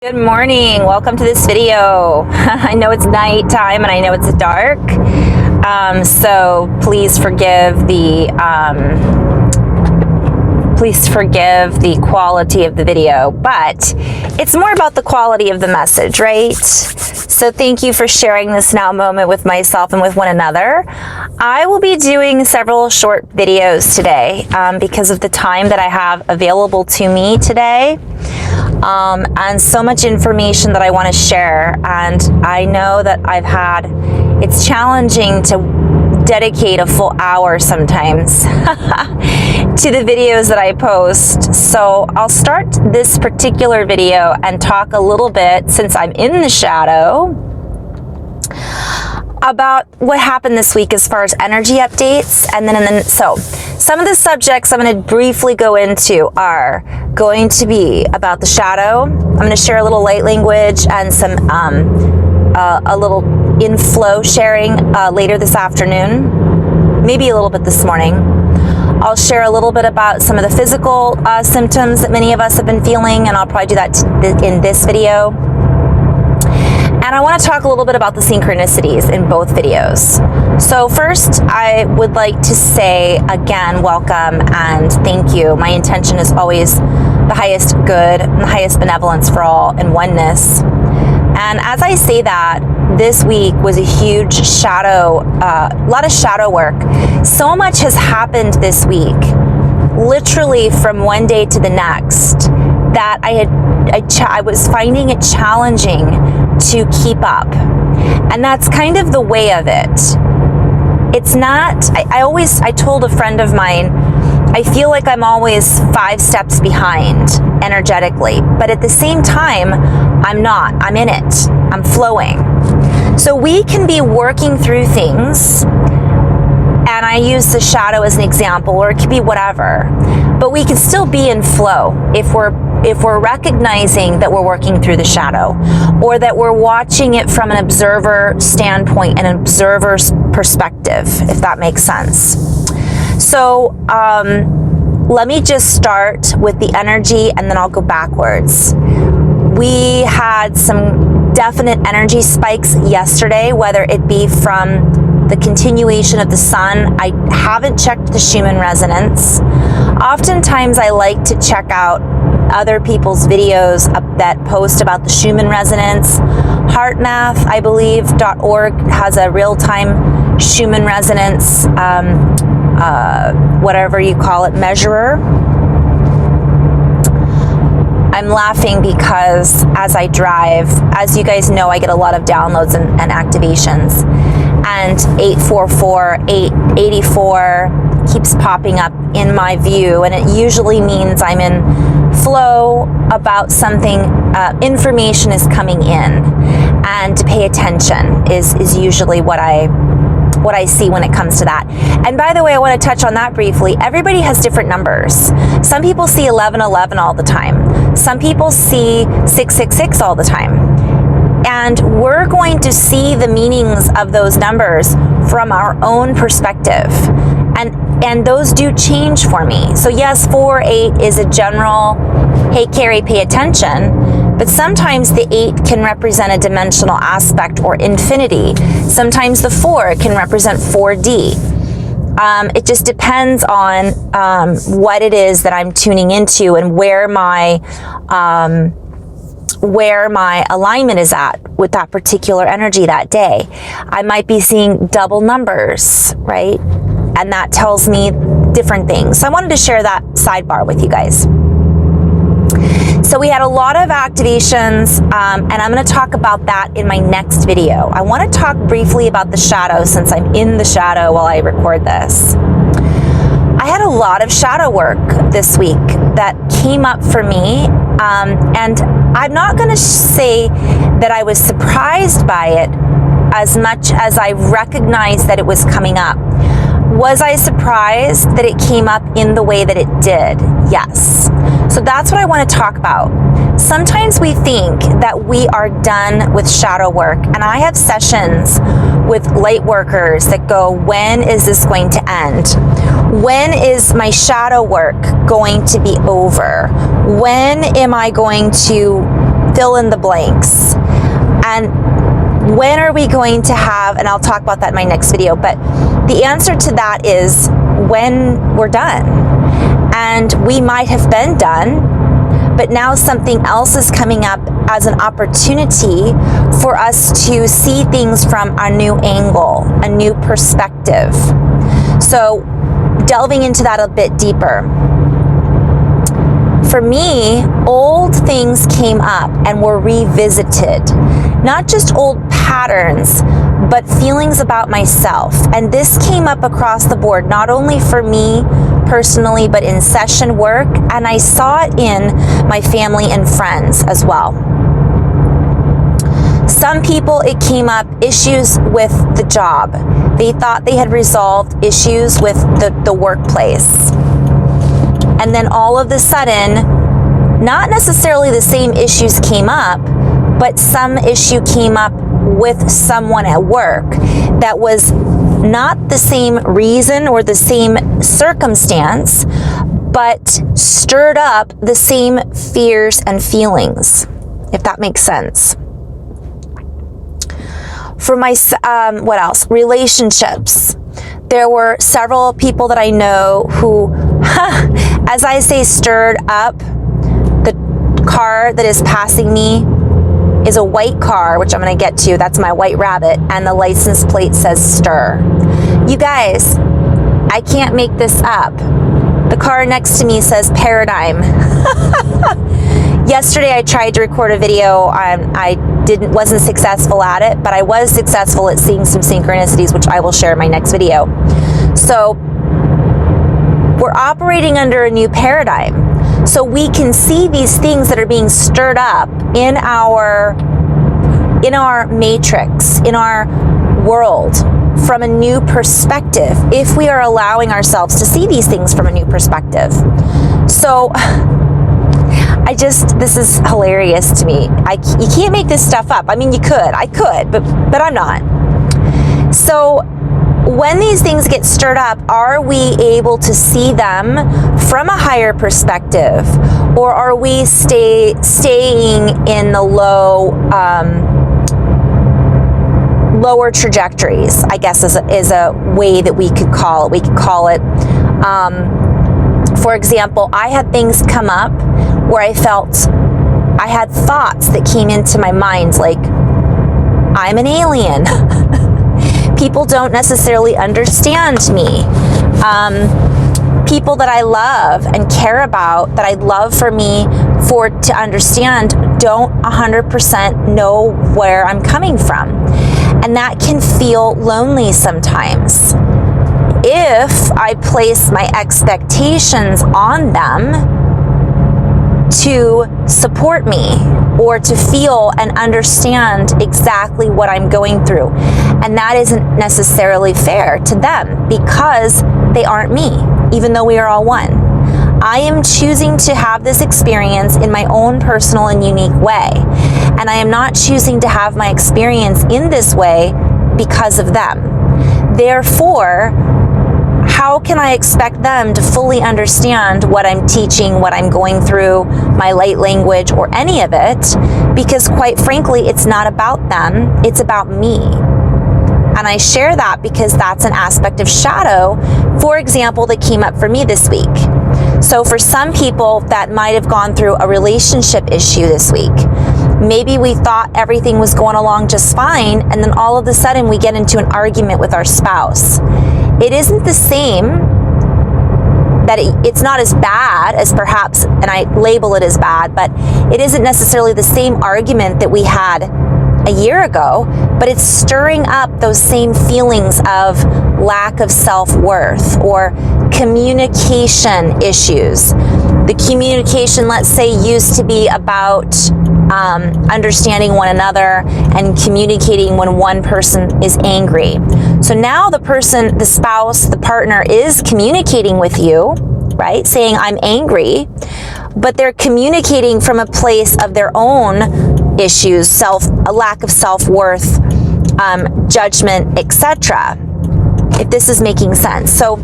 Good morning. Welcome to this video. I know it's nighttime and I know it's dark, so please forgive the quality of the video, but it's more about the quality of the message, right? So thank you for sharing this now moment with myself and with one another. I will be doing several short videos today because of the time that I have available to me today. And so much information that I want to share, and I know that it's challenging to dedicate a full hour sometimes to the videos that I post. So I'll start this particular video and talk a little bit, since I'm in the shadow, about what happened this week as far as energy updates. So some of the subjects I'm going to briefly go into are going to be about the shadow. I'm going to share a little light language and some a little inflow sharing later this afternoon, maybe a little bit this morning. I'll share a little bit about some of the physical symptoms that many of us have been feeling, and I'll probably do that in this video. And I want to talk a little bit about the synchronicities in both videos. So first, I would like to say again, welcome and thank you. My intention is always the highest good and the highest benevolence for all and oneness. And as I say that, this week was a huge shadow, a lot of shadow work. So much has happened this week, literally from one day to the next, that I was finding it challenging to keep up. And that's kind of the way of it. It's not, I told a friend of mine, I feel like I'm always 5 steps behind energetically, but at the same time, I'm not. I'm in it. I'm flowing. So we can be working through things, and I use the shadow as an example, or it could be whatever, but we can still be in flow if we're recognizing that we're working through the shadow, or that we're watching it from an observer standpoint, an observer's perspective, if that makes sense. So let me just start with the energy and then I'll go backwards. We had some definite energy spikes yesterday, whether it be from the continuation of the sun. I haven't checked the Schumann resonance. Oftentimes I like to check out other people's videos that post about the Schumann resonance. HeartMath, I believe, .org has a real-time Schumann resonance, whatever you call it, measurer. I'm laughing because as I drive, as you guys know, I get a lot of downloads and activations. And 844, 884 keeps popping up in my view, and it usually means I'm in flow about something, information is coming in, and to pay attention is usually what I see when it comes to that. And by the way, I want to touch on that briefly. Everybody has different numbers. Some people see 1111 all the time. Some people see 666 all the time. And we're going to see the meanings of those numbers from our own perspective. And those do change for me. So yes, 4-8 is a general, hey Carrie, pay attention. But sometimes the 8 can represent a dimensional aspect or infinity. Sometimes the 4 can represent 4D. It just depends on what it is that I'm tuning into and where my alignment is at with that particular energy that day. I might be seeing double numbers, right? And that tells me different things. So I wanted to share that sidebar with you guys. So we had a lot of activations, and I'm going to talk about that in my next video. I want to talk briefly about the shadow, since I'm in the shadow while I record this. I had a lot of shadow work this week that came up for me, and I'm not going to say that I was surprised by it as much as I recognized that it was coming up. Was I surprised that it came up in the way that it did? Yes. So that's what I want to talk about. Sometimes we think that we are done with shadow work, and I have sessions with light workers that go, when is this going to end? When is my shadow work going to be over? When am I going to fill in the blanks. And when are we going to have, and I'll talk about that in my next video, but the answer to that is when we're done. And we might have been done, but now something else is coming up as an opportunity for us to see things from a new angle, a new perspective. So delving into that a bit deeper. For me, old things came up and were revisited. Not just old patterns, but feelings about myself. And this came up across the board, not only for me personally, but in session work. And I saw it in my family and friends as well. Some people, it came up issues with the job. They thought they had resolved issues with the workplace. And then all of a sudden, not necessarily the same issues came up, but some issue came up with someone at work that was not the same reason or the same circumstance, but stirred up the same fears and feelings, if that makes sense. For my, what else? Relationships. There were several people that I know who, as I say, stirred up. The car that is passing me is a white car, which I'm going to get to. That's my white rabbit. And the license plate says stir. You guys, I can't make this up. The car next to me says paradigm. Yesterday I tried to record a video. I wasn't successful at it, but I was successful at seeing some synchronicities, which I will share in my next video. So we're operating under a new paradigm. So we can see these things that are being stirred up in our matrix, in our world, from a new perspective, if we are allowing ourselves to see these things from a new perspective. So this is hilarious to me. You can't make this stuff up. I mean, I could, but I'm not. So when these things get stirred up, are we able to see them from a higher perspective, or are we staying in the lower trajectories, I guess is a way that we could call it. We could call it, for example, I had things come up where I had thoughts that came into my mind like, I'm an alien. People don't necessarily understand me. People that I love and care about, that I'd love for me to understand, don't 100% know where I'm coming from. And that can feel lonely sometimes. If I place my expectations on them to support me or to feel and understand exactly what I'm going through. And that isn't necessarily fair to them because they aren't me, even though we are all one. I am choosing to have this experience in my own personal and unique way. And I am not choosing to have my experience in this way because of them. Therefore, how can I expect them to fully understand what I'm teaching, what I'm going through, my light language, or any of it? Because quite frankly, it's not about them, it's about me. And I share that because that's an aspect of shadow, for example, that came up for me this week. So for some people that might have gone through a relationship issue this week, maybe we thought everything was going along just fine, and then all of a sudden we get into an argument with our spouse. It isn't the same, that it's not as bad as perhaps, and I label it as bad, but it isn't necessarily the same argument that we had a year ago, but it's stirring up those same feelings of lack of self-worth or communication issues. The communication, let's say, used to be about understanding one another and communicating when one person is angry. So now the spouse, the partner is communicating with you, right? Saying, I'm angry, but they're communicating from a place of their own issues, a lack of self-worth, judgment, etc. If this is making sense. So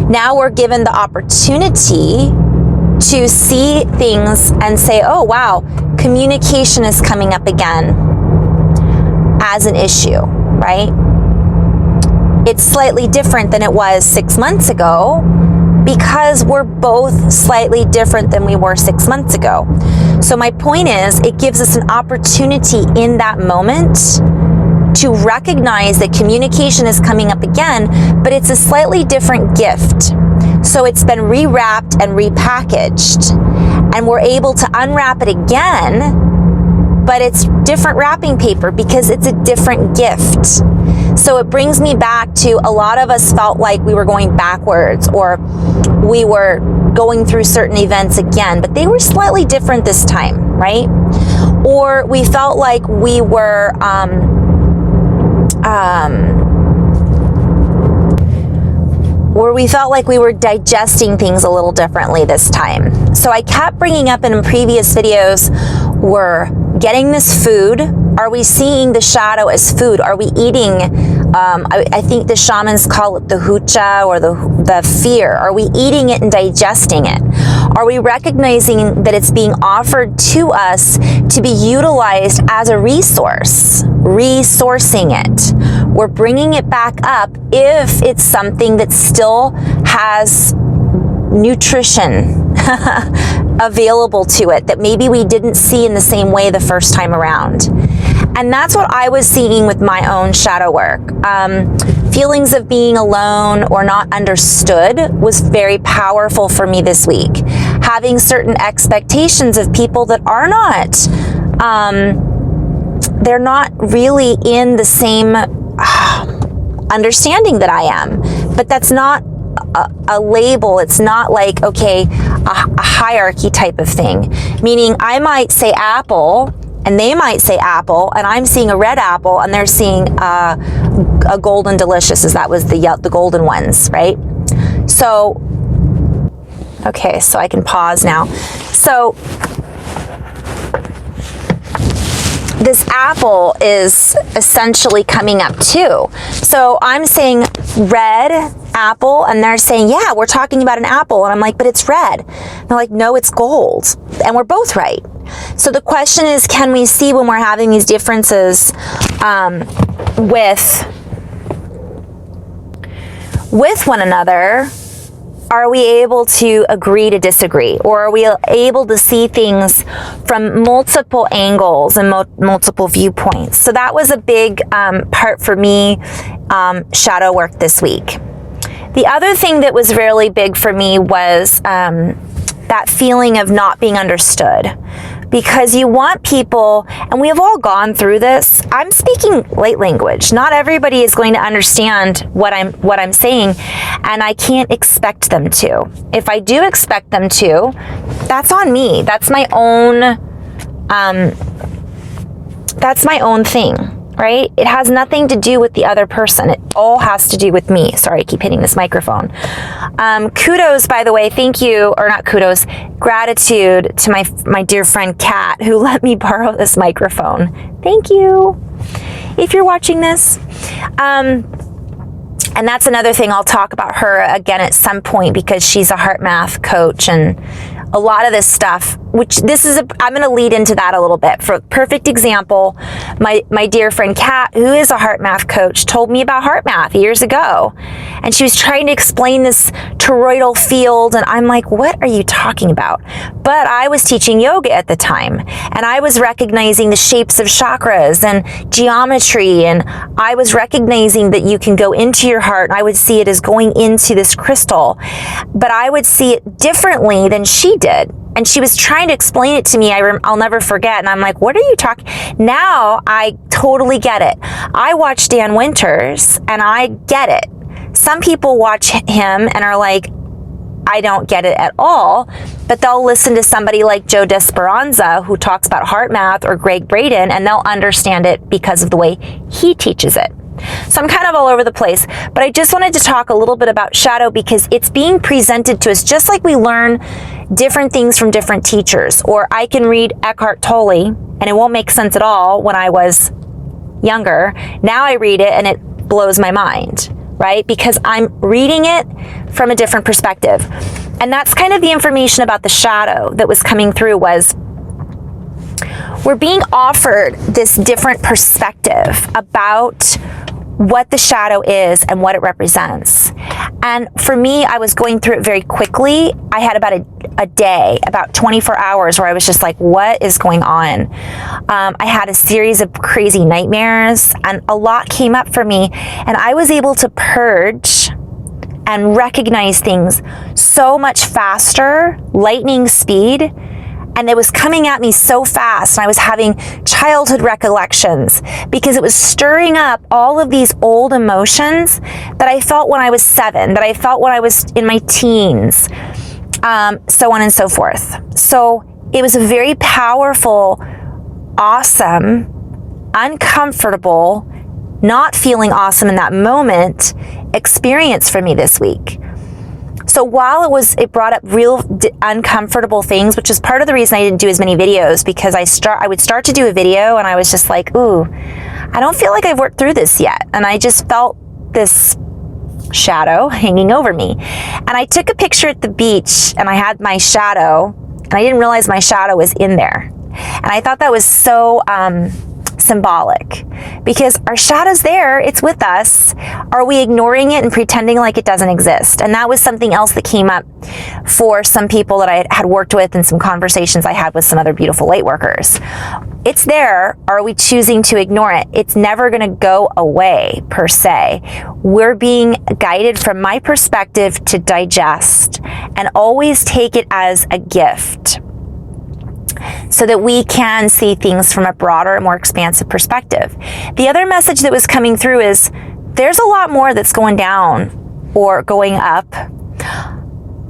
now we're given the opportunity to see things and say, oh wow, communication is coming up again as an issue, right? It's slightly different than it was 6 months ago because we're both slightly different than we were 6 months ago. So my point is, it gives us an opportunity in that moment to recognize that communication is coming up again, but it's a slightly different gift. So it's been rewrapped and repackaged, and we're able to unwrap it again, but it's different wrapping paper because it's a different gift. So it brings me back to, a lot of us felt like we were going backwards, or we were going through certain events again, but they were slightly different this time, right? Or we felt like we were where we felt like we were digesting things a little differently this time. So I kept bringing up in previous videos, we're getting this food. Are we seeing the shadow as food? Are we eating, I think the shamans call it the hucha, or the fear. Are we eating it and digesting it? Are we recognizing that it's being offered to us to be utilized as a resource? Resourcing it. We're bringing it back up if it's something that still has nutrition available to it that maybe we didn't see in the same way the first time around. And that's what I was seeing with my own shadow work. Feelings of being alone or not understood was very powerful for me this week. Having certain expectations of people that are not, they're not really in the same understanding that I am. But that's not a label. It's not like, okay, a hierarchy type of thing. Meaning I might say apple, and they might say apple, and I'm seeing a red apple, and they're seeing a golden delicious, as that was the golden ones, right? So, okay, so I can pause now. So this apple is essentially coming up too. So I'm saying red apple, and they're saying, yeah, we're talking about an apple. And I'm like, but it's red. And they're like, no, it's gold. And we're both right. So the question is, can we see when we're having these differences with one another? Are we able to agree to disagree? Or are we able to see things from multiple angles and multiple viewpoints? So that was a big part for me, shadow work this week. The other thing that was really big for me was that feeling of not being understood. Because you want people, and we have all gone through this. I'm speaking light language. Not everybody is going to understand what I'm saying, and I can't expect them to. If I do expect them to, that's on me. That's my own thing, right? It has nothing to do with the other person. It all has to do with me. Sorry, I keep hitting this microphone. Kudos, by the way, thank you, or not kudos, gratitude to my dear friend Kat, who let me borrow this microphone. Thank you, if you're watching this. And that's another thing, I'll talk about her again at some point, because she's a HeartMath coach, and a lot of this stuff, which I'm going to lead into that a little bit. For a perfect example, my dear friend Kat, who is a HeartMath coach, told me about HeartMath years ago. And she was trying to explain this toroidal field, and I'm like, what are you talking about? But I was teaching yoga at the time, and I was recognizing the shapes of chakras and geometry, and I was recognizing that you can go into your heart, and I would see it as going into this crystal. But I would see it differently than she did. And she was trying to explain it to me. I'll never forget. And I'm like, what are you talking? Now I totally get it. I watch Dan Winters and I get it. Some people watch him and are like, I don't get it at all. But they'll listen to somebody like Joe Disperanza, who talks about HeartMath, or Greg Braden, and they'll understand it because of the way he teaches it. So I'm kind of all over the place, but I just wanted to talk a little bit about shadow, because it's being presented to us just like we learn different things from different teachers. Or I can read Eckhart Tolle and it won't make sense at all when I was younger. Now I read it and it blows my mind, right? Because I'm reading it from a different perspective. And that's kind of the information about the shadow that was coming through, was we're being offered this different perspective about what the shadow is and what it represents. And for me, I was going through it very quickly. I had about a day, about 24 hours where I was just like, what is going on? I had a series of crazy nightmares and a lot came up for me, and I was able to purge and recognize things so much faster, lightning speed. And it was coming at me so fast, and I was having childhood recollections because it was stirring up all of these old emotions that I felt when I was 7, that I felt when I was in my teens, so on and so forth. So it was a very powerful, awesome, uncomfortable, not feeling awesome in that moment experience for me this week. So while it brought up real uncomfortable things, which is part of the reason I didn't do as many videos, because I would start to do a video and I was just like, ooh, I don't feel like I've worked through this yet. And I just felt this shadow hanging over me. And I took a picture at the beach and I had my shadow, and I didn't realize my shadow was in there. And I thought that was so symbolic, because our shadow's there, it's with us. Are we ignoring it and pretending like it doesn't exist? And that was something else that came up for some people that I had worked with, and some conversations I had with some other beautiful light workers. It's there. Are we choosing to ignore it? It's never going to go away per se. We're being guided, from my perspective, to digest and always take it as a gift, so that we can see things from a broader, more expansive perspective. The other message that was coming through is there's a lot more that's going down or going up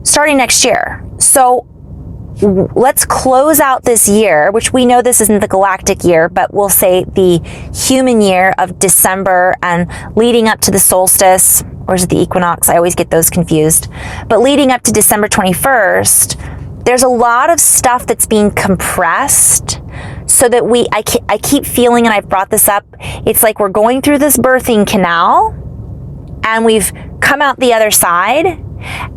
starting next year. So let's close out this year, which we know this isn't the galactic year, but we'll say the human year of December and leading up to the solstice, or is it the equinox? I always get those confused. But leading up to December 21st, there's a lot of stuff that's being compressed, so that I keep feeling, and I've brought this up, it's like we're going through this birthing canal and we've come out the other side.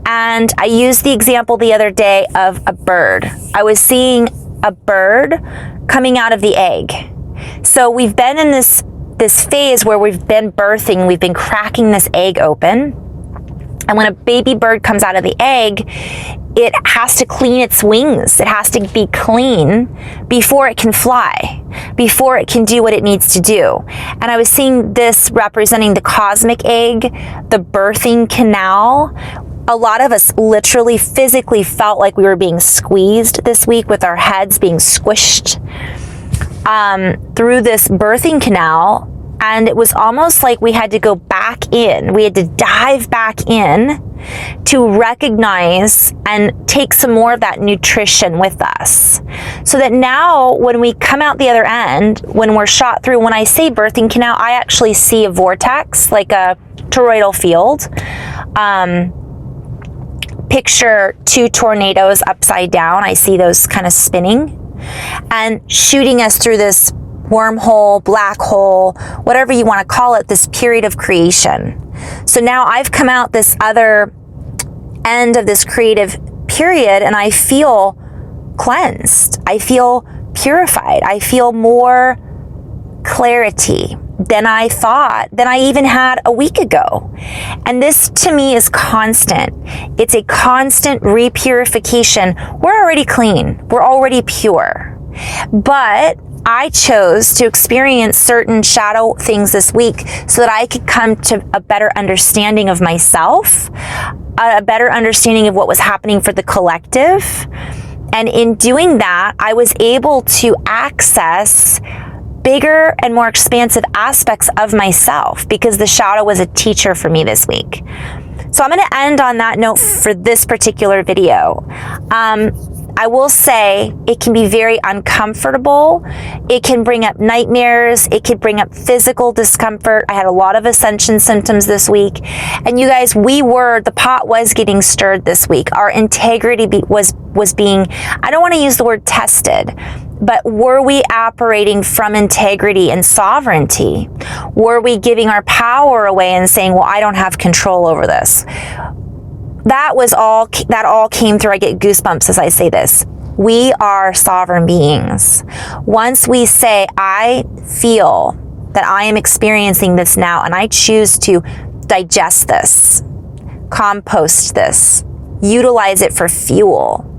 And I used the example the other day of a bird. I was seeing a bird coming out of the egg. So we've been in this phase where we've been birthing, we've been cracking this egg open. And when a baby bird comes out of the egg, it has to clean its wings. It has to be clean before it can fly, before it can do what it needs to do. And I was seeing this representing the cosmic egg, the birthing canal. A lot of us literally physically felt like we were being squeezed this week, with our heads being squished through this birthing canal. And it was almost like we had to go back in. We had to dive back in to recognize and take some more of that nutrition with us. So that now when we come out the other end, when we're shot through, when I say birthing canal, I actually see a vortex, like a toroidal field. Picture 2 tornadoes upside down. I see those kind of spinning and shooting us through this wormhole, black hole, whatever you want to call it, this period of creation. So now I've come out this other end of this creative period, and I feel cleansed. I feel purified. I feel more clarity than I thought, than I even had a week ago. And this to me is constant. It's a constant repurification. We're already clean. We're already pure. But I chose to experience certain shadow things this week so that I could come to a better understanding of myself, a better understanding of what was happening for the collective. And in doing that, I was able to access bigger and more expansive aspects of myself, because the shadow was a teacher for me this week. So I'm going to end on that note for this particular video. I will say it can be very uncomfortable. It can bring up nightmares. It could bring up physical discomfort. I had a lot of ascension symptoms this week. And you guys, the pot was getting stirred this week. Our integrity was being, I don't want to use the word tested, but were we operating from integrity and sovereignty? Were we giving our power away and saying, well, I don't have control over this? That all came through. I get goosebumps as I say this. We are sovereign beings. Once we say, I feel that I am experiencing this now and I choose to digest this, compost this, utilize it for fuel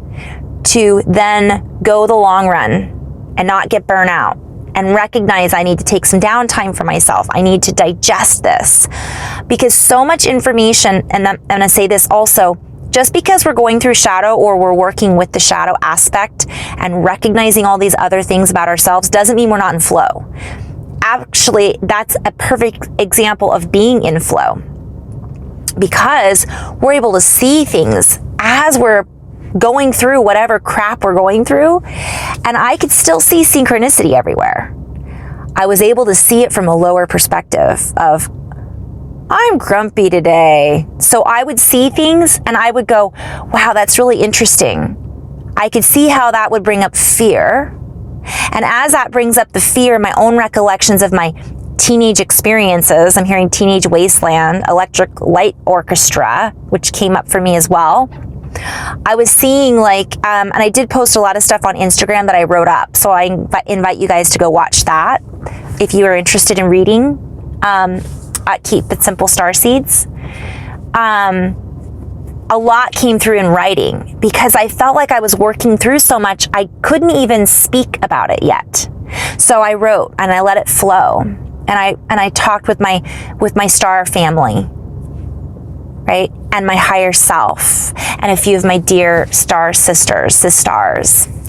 to then go the long run and not get burnt out and recognize I need to take some downtime for myself. I need to digest this because so much information, and I'm going to say this also, just because we're going through shadow or we're working with the shadow aspect and recognizing all these other things about ourselves doesn't mean we're not in flow. Actually, that's a perfect example of being in flow because we're able to see things as we're going through whatever crap we're going through. And I could still see synchronicity everywhere. I was able to see it from a lower perspective of, I'm grumpy today. So I would see things and I would go, wow, that's really interesting. I could see how that would bring up fear. And as that brings up the fear, my own recollections of my teenage experiences, I'm hearing Teenage Wasteland, Electric Light Orchestra, which came up for me as well. I was seeing and I did post a lot of stuff on Instagram that I wrote up. So I invite you guys to go watch that if you are interested in reading. At Keep It Simple Starseeds. A lot came through in writing because I felt like I was working through so much I couldn't even speak about it yet. So I wrote and I let it flow, and I talked with my star family, right, and my higher self, and a few of my dear star sisters,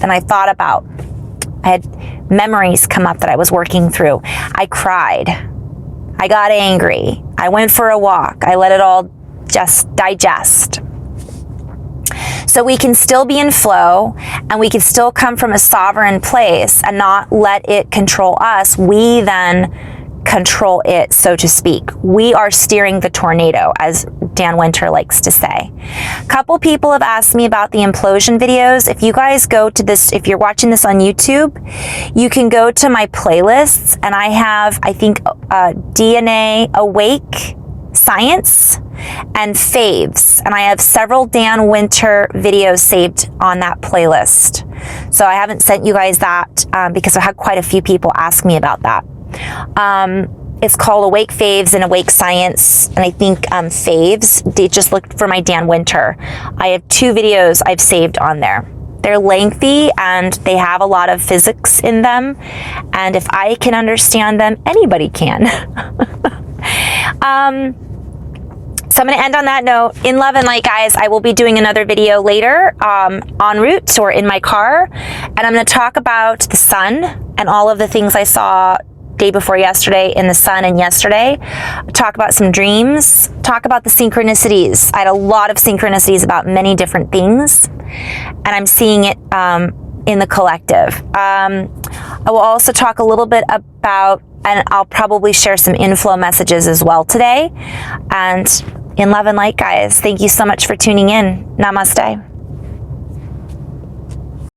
and I thought about. I had memories come up that I was working through. I cried. I got angry. I went for a walk. I let it all just digest. So we can still be in flow and we can still come from a sovereign place and not let it control us. We then control it, so to speak. We are steering the tornado, as Dan Winter likes to say. A couple people have asked me about the implosion videos. If you guys go to this, if you're watching this on YouTube, you can go to my playlists, and I have, I think, DNA Awake, Science, and Faves. And I have several Dan Winter videos saved on that playlist. So I haven't sent you guys that because I had quite a few people ask me about that. It's called Awake Faves and Awake Science, and I think Faves, they just looked for my Dan Winter. I have 2 videos I've saved on there. They're lengthy and they have a lot of physics in them, and if I can understand them, anybody can. So I'm going to end on that note. In love and light, guys, I will be doing another video later en route or in my car, and I'm going to talk about the sun and all of the things I saw day before yesterday in the sun and yesterday. Talk about some dreams. Talk about the synchronicities. I had a lot of synchronicities about many different things, and I'm seeing it in the collective. I will also talk a little bit about, and I'll probably share some inflow messages as well today. And in love and light, guys, thank you so much for tuning in. Namaste.